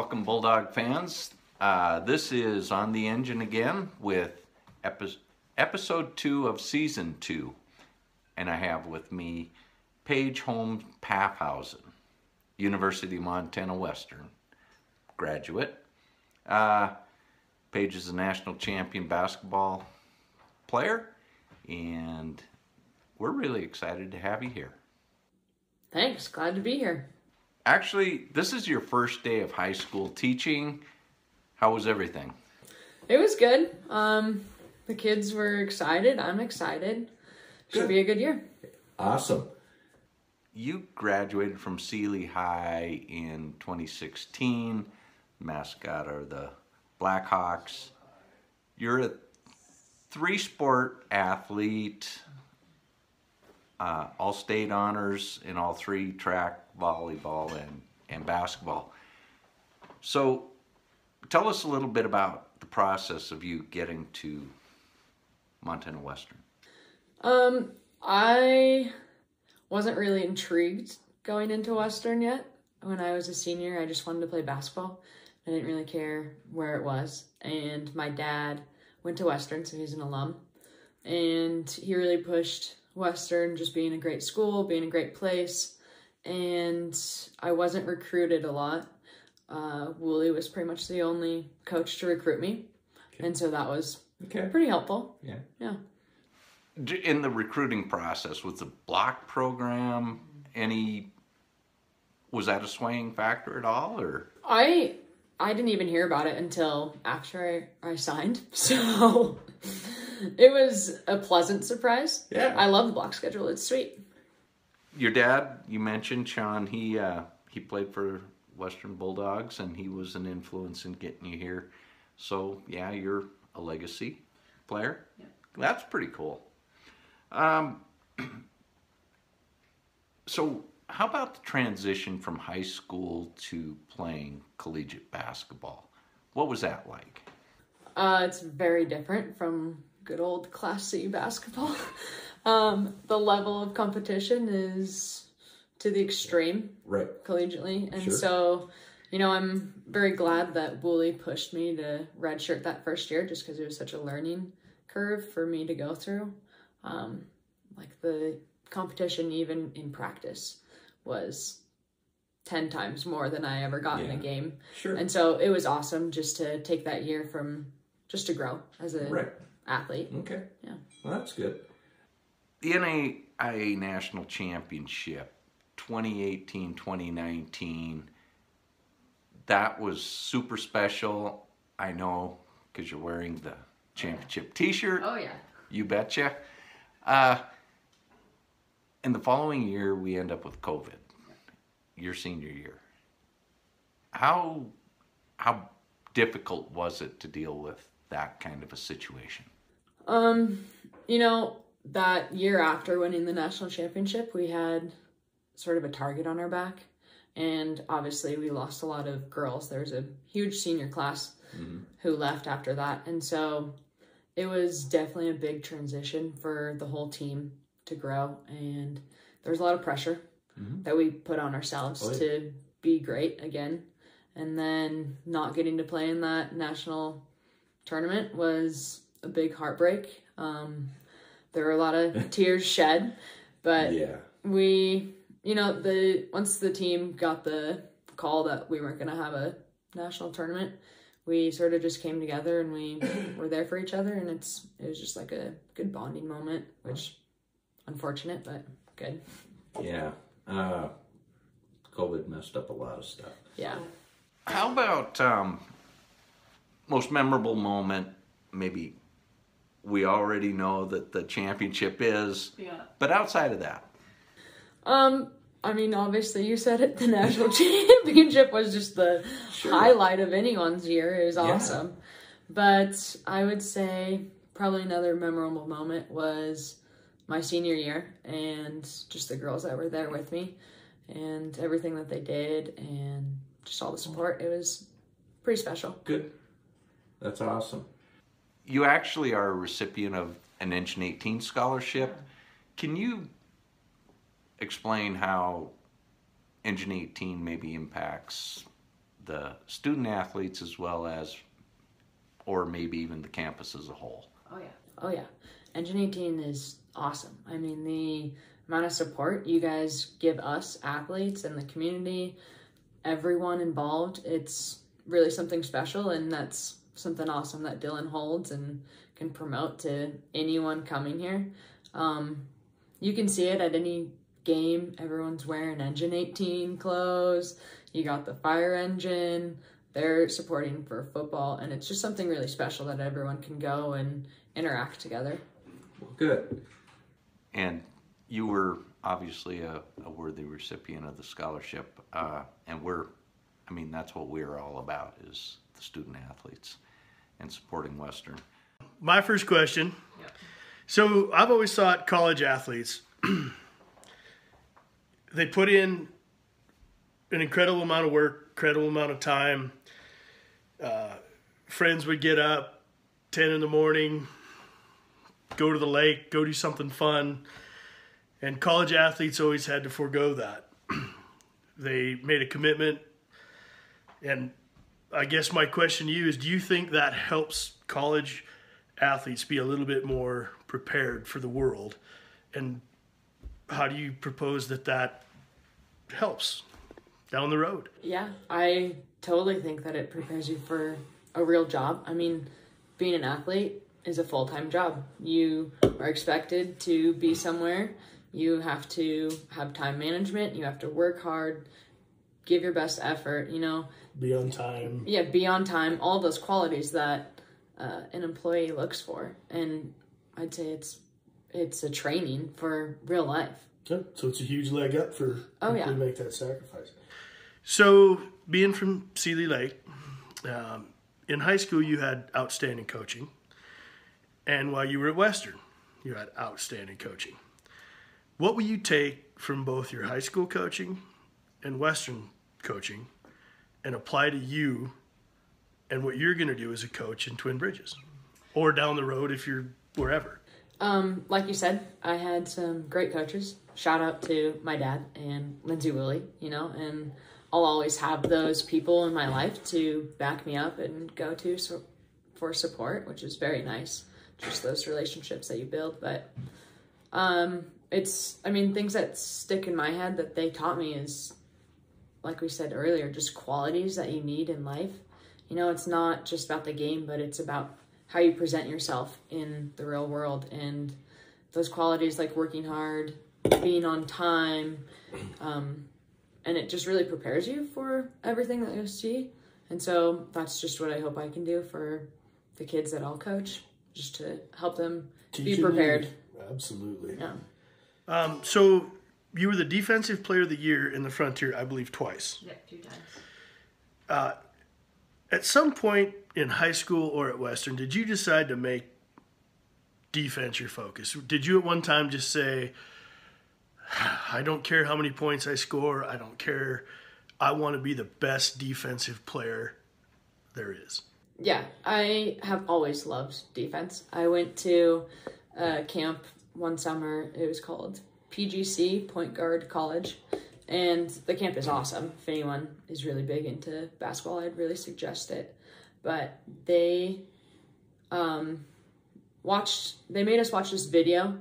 Welcome, Bulldog fans. This is On the Engine again with episode 2 of season 2. And I have with me Paige Holmes-Paffhausen, University of Montana Western graduate. Paige is a national champion basketball player, and we're really excited to have you here. Thanks, glad to be here. Actually, this is your first day of high school teaching. How was everything? It was good. The kids were excited. I'm excited. Should be a good year. Awesome. You graduated from Sealy High in 2016. Mascot are the Blackhawks. You're a 3-sport athlete, all-state honors in all 3, track, volleyball, and basketball. So tell us a little bit about the process of you getting to Montana Western. I wasn't really intrigued going into Western yet. When I was a senior, I just wanted to play basketball. I didn't really care where it was. And my dad went to Western, so he's an alum. And he really pushed Western just being a great school, being a great place. And I wasn't recruited a lot. Woolley was pretty much the only coach to recruit me. Okay. And so that was pretty helpful. Yeah. In the recruiting process, was the block program was that a swaying factor at all, or? I didn't even hear about it until after I signed, so it was a pleasant surprise. Yeah. I love the block schedule, it's sweet. Your dad, you mentioned, Sean, he played for Western Bulldogs, and he was an influence in getting you here. So, yeah, you're a legacy player. Yeah. That's pretty cool. So how about the transition from high school to playing collegiate basketball? What was that like? It's very different from good old Class C basketball. The level of competition is to the extreme, right, collegiately. And sure. So, I'm very glad that Woolley pushed me to redshirt that first year just because it was such a learning curve for me to go through. Like the competition, even in practice, was 10 times more than I ever got in a game. Sure. And so it was awesome just to take that year just to grow as an athlete. Okay. Yeah. Well, that's good. The NAIA National Championship 2018, 2019, that was super special. I know, because you're wearing the championship t-shirt. Oh, yeah. You betcha. In the following year, we end up with COVID, your senior year. How difficult was it to deal with that kind of a situation? That year after winning the national championship, we had sort of a target on our back. And obviously we lost a lot of girls. There was a huge senior class who left after that. And so it was definitely a big transition for the whole team to grow. And there was a lot of pressure that we put on ourselves to be great again. And then not getting to play in that national tournament was a big heartbreak. There were a lot of tears shed, but we, once the team got the call that we weren't going to have a national tournament, we sort of just came together and we were there for each other, and it was just like a good bonding moment, which unfortunate, but good. Yeah. COVID messed up a lot of stuff. Yeah. How about most memorable moment? Maybe we already know that the championship is, but outside of that? Obviously you said it, the national championship was just the highlight of anyone's year. It was awesome. But I would say probably another memorable moment was my senior year and just the girls that were there with me and everything that they did and just all the support. It was pretty special. Good. That's awesome. You actually are a recipient of an Engine 18 scholarship. Can you explain how Engine 18 maybe impacts the student athletes as well as, or maybe even the campus as a whole. Oh yeah. Engine 18 is awesome. I mean, the amount of support you guys give us athletes and the community, everyone involved, it's really something special, and that's something awesome that Dylan holds and can promote to anyone coming here. You can see it at any game. Everyone's wearing Engine 18 clothes. You got the fire engine. They're supporting for football, and it's just something really special that everyone can go and interact together. Well, good. And you were obviously a worthy recipient of the scholarship, and that's what we're all about, is the student athletes and supporting Western. My first question. Yep. So I've always thought college athletes, they put in an incredible amount of work, incredible amount of time. Friends would get up 10 in the morning, go to the lake, go do something fun. And college athletes always had to forego that. They made a commitment. And I guess my question to you is, do you think that helps college athletes be a little bit more prepared for the world? And how do you propose that helps down the road? Yeah, I totally think that it prepares you for a real job. I mean, being an athlete is a full-time job. You are expected to be somewhere. You have to have time management. You have to work hard, give your best effort, Be on time. Yeah, be on time. All those qualities that an employee looks for. And I'd say it's a training for real life. Okay. So it's a huge leg up for Oh, people yeah. to make that sacrifice. So being from Seeley Lake, in high school you had outstanding coaching. And while you were at Western, you had outstanding coaching. What will you take from both your high school coaching and Western coaching and apply to you and what you're going to do as a coach in Twin Bridges or down the road if you're wherever? Like you said, I had some great coaches. Shout out to my dad and Lindsay Willie, and I'll always have those people in my life to back me up and go to for support, which is very nice. Just those relationships that you build. But things that stick in my head that they taught me is, like we said earlier, just qualities that you need in life. It's not just about the game, but it's about how you present yourself in the real world. And those qualities like working hard, being on time, and it just really prepares you for everything that you see. And so that's just what I hope I can do for the kids that I'll coach, just to help them be prepared. Absolutely. Yeah. So you were the Defensive Player of the Year in the Frontier, I believe, twice. Yeah, 2 times. At some point in high school or at Western, did you decide to make defense your focus? Did you at one time just say, I don't care how many points I score, I don't care, I want to be the best defensive player there is? Yeah, I have always loved defense. I went to camp one summer. It was called PGC, Point Guard College. And the camp is awesome. If anyone is really big into basketball, I'd really suggest it. But they made us watch this video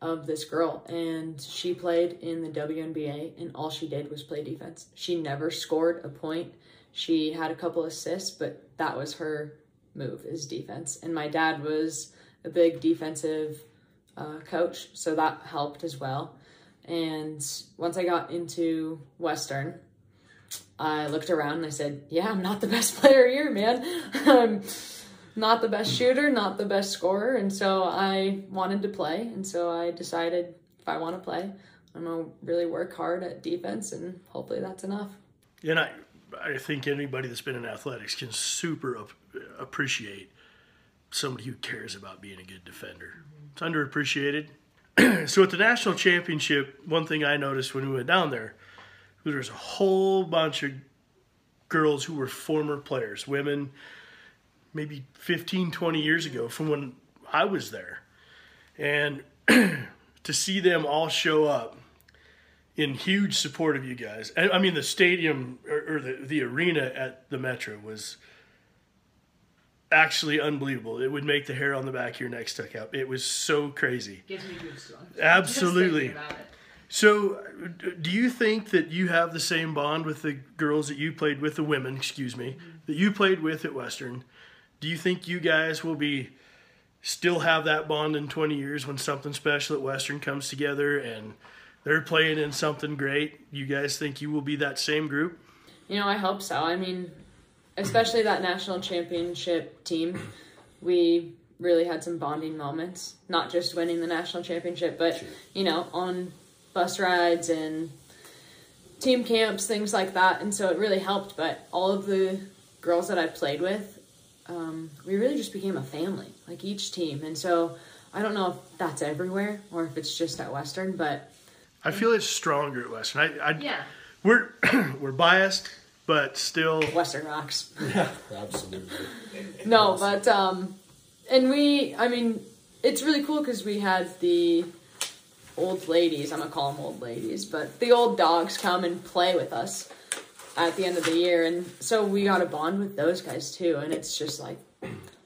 of this girl, and she played in the WNBA, and all she did was play defense. She never scored a point. She had a couple assists, but that was her move, is defense. And my dad was a big defensive coach, so that helped as well. And once I got into Western, I looked around and I said, yeah, I'm not the best player here, man. I'm not the best shooter, not the best scorer. And so I wanted to play. And so I decided, if I want to play, I'm going to really work hard at defense, and hopefully that's enough. And I think anybody that's been in athletics can super appreciate somebody who cares about being a good defender. It's underappreciated. So at the national championship, one thing I noticed when we went down there, there's a whole bunch of girls who were former players, women, maybe 15, 20 years ago from when I was there. And to see them all show up in huge support of you guys. I mean, the stadium or the arena at the Metro was actually unbelievable. It would make the hair on the back of your neck stick out. It was so crazy. Gives me goosebumps. Absolutely. Just thinking about it. So, do you think that you have the same bond with the girls that you played with, the women, excuse me, that you played with at Western? Do you think you guys will still have that bond in 20 years when something special at Western comes together and they're playing in something great? You guys think you will be that same group? You know, I hope so. I mean, especially that national championship team, we really had some bonding moments. Not just winning the national championship, but, you know, on bus rides and team camps, things like that. And so it really helped. But all of the girls that I played with, we really just became a family, like each team. And so I don't know if that's everywhere or if it's just at Western, but I feel it's stronger at Western. yeah, We're biased, but still. Western rocks. Yeah, absolutely. No, but and I mean, it's really cool because we had the old ladies. I'm gonna call them old ladies, but the old dogs come and play with us at the end of the year, and so we got a bond with those guys too. And it's just like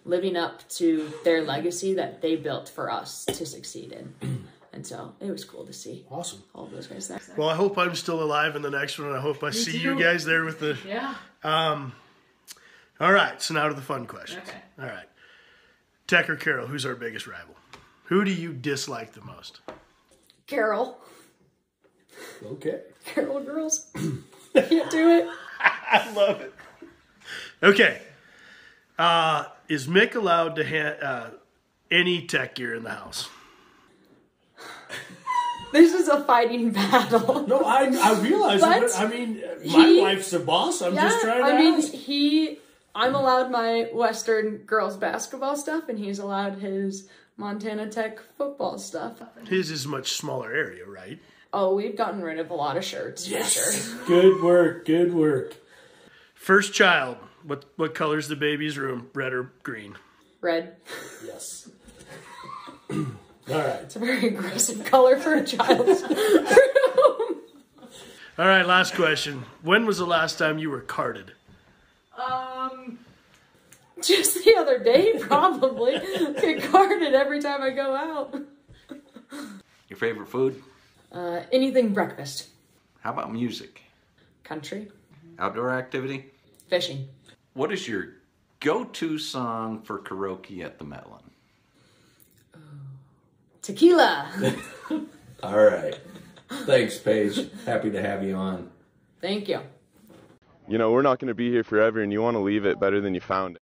living up to their legacy that they built for us to succeed in. And so it was cool to see. Awesome. All of those guys there. Well, I hope I'm still alive in the next one, and I hope I see you guys there with the. Yeah. All right, so now to the fun questions. Okay. All right. Tech or Carol, who's our biggest rival? Who do you dislike the most? Carol. Okay. Carol girls. Can't do it. I love it. Okay. Is Mick allowed to have any tech gear in the house? This is a fighting battle. No, I realize it, but I mean, my wife's the boss. I'm just trying to ask. I'm allowed my Western girls basketball stuff, and he's allowed his Montana Tech football stuff. His is a much smaller area, right? Oh, we've gotten rid of a lot of shirts, for sure. Good work, good work. First child, what color's the baby's room? Red or green? Red. Yes. All right. It's a very aggressive color for a child's room. All right, last question. When was the last time you were carded? Just the other day, probably. Get carded every time I go out. Your favorite food? Anything breakfast. How about music? Country. Outdoor activity? Fishing. What is your go-to song for karaoke at the Mellon? Tequila. All right. Thanks, Paige. Happy to have you on. Thank you. You know, we're not going to be here forever, and you want to leave it better than you found it.